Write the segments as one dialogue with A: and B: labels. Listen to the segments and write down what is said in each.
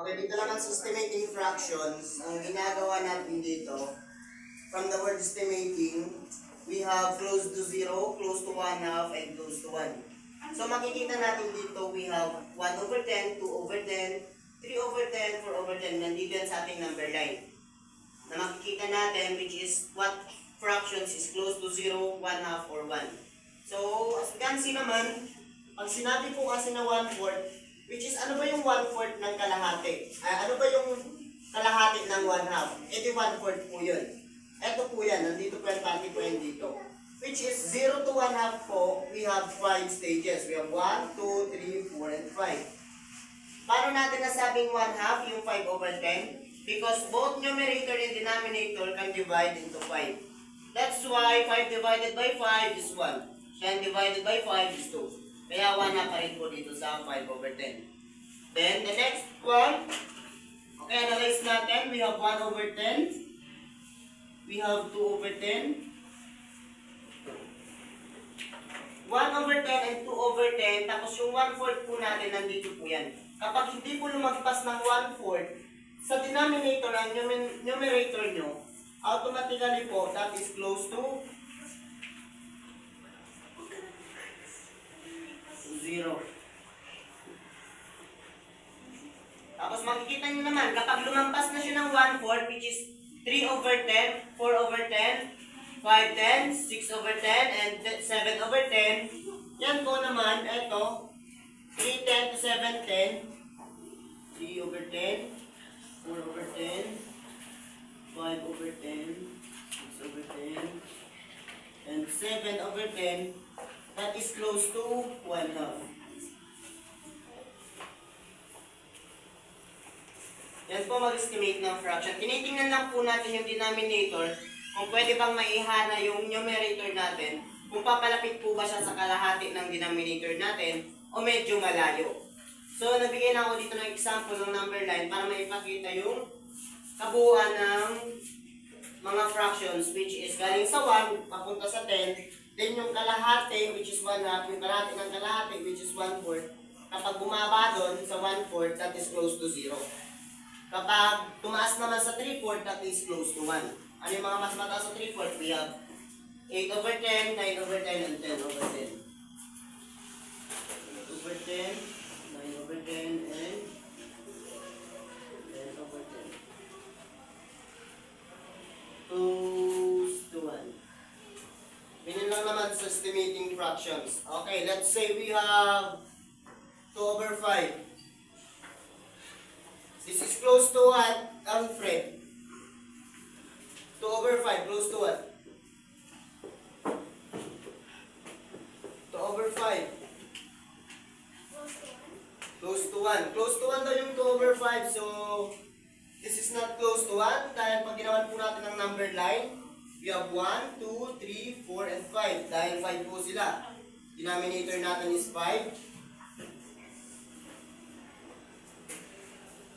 A: Okay, dito naman sa estimating fractions, ang ginagawa natin dito, from the word estimating, we have close to 0, close to 1/2, and close to 1. So makikita natin dito, we have 1/10, 2/10, 3/10, 4/10, nandito yan sa ating number line. Na makikita natin, which is what fractions is close to 0, 1/2, or 1. So, as you can see naman, pag sinabi po kasi na 1/4, which is ano ba yung 1/4 ng kalahati? Ano ba yung kalahati ng 1/2? Ito 1/4 po yun. Ito po yan, nandito po yung party po yan dito. Which is 0 to 1/2 po, we have 5 stages. We have 1, 2, 3, 4, and 5. Paano natin nasabing 1/2 yung 5/10? Because both numerator and denominator can divide into 5. That's why 5 divided by 5 is 1. 10 divided by 5 is 2. Kaya 1 na pa rin po dito sa 5/10. Then, the next one, okay, analyze natin. We have 1/10. We have 2/10. 1/10 and 2/10. Tapos yung 1/4 po natin, nandito po yan. Kapag hindi po lumagpas ng 1/4, sa denominator ang numerator nyo, automatically po, that is close to 0. Tapos makikita nyo naman, kapag lumampas na siya ng 1/4, which is 3/10, 4/10, 5/10, 6/10, and 7/10, yan po naman, eto, 3/10 to 7/10, 3/10, 4/10, 5/10, 6/10, and 7/10, that is close to 1/2. Yan po mag-estimate ng fraction. Tinitingnan lang po natin yung denominator, kung pwede bang maihana yung numerator natin, kung papalapit po ba siya sa kalahati ng denominator natin, o medyo malayo. So, nabigyan ako dito ng example ng number line para maipakita yung kabuuan ng mga fractions, which is galing sa 1, papunta sa 10, then yung kalahati, which is 1/2, yung kalahati ng kalahati, which is 1/4, kapag bumaba doon sa 1/4, that is close to 0. Kapag tumaas naman sa 3/4, that is close to 1. Ano yung mga mas mataas sa 3/4? We have 8/10, 9/10, and 10/10. 8/10, 9/10, and 10/10. Close to 1. Ganyan lang naman sa estimating fractions. Okay, let's say we have 2/5. This is close to what, Alfred? 2/5, close to what? 2/5. Close to 1. Close to 1 daw yung 2/5. So, this is not close to 1. Dahil pag ginawan po natin ng number line, we have 1, 2, 3, 4, and 5. Dahil 5 po sila. Denominator natin is 5.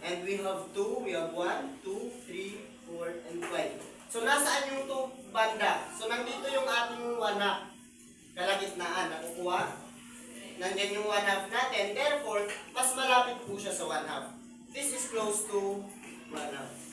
A: And we have 2. We have 1, 2, 3, 4, and 5. So, nasaan yung 2 banda? So, nandito yung ating 1/2. Kalagitnaan. Nakukuha. Nandyan yung 1/2 natin. Therefore, mas malapit po siya sa 1/2. This is close to 1/2.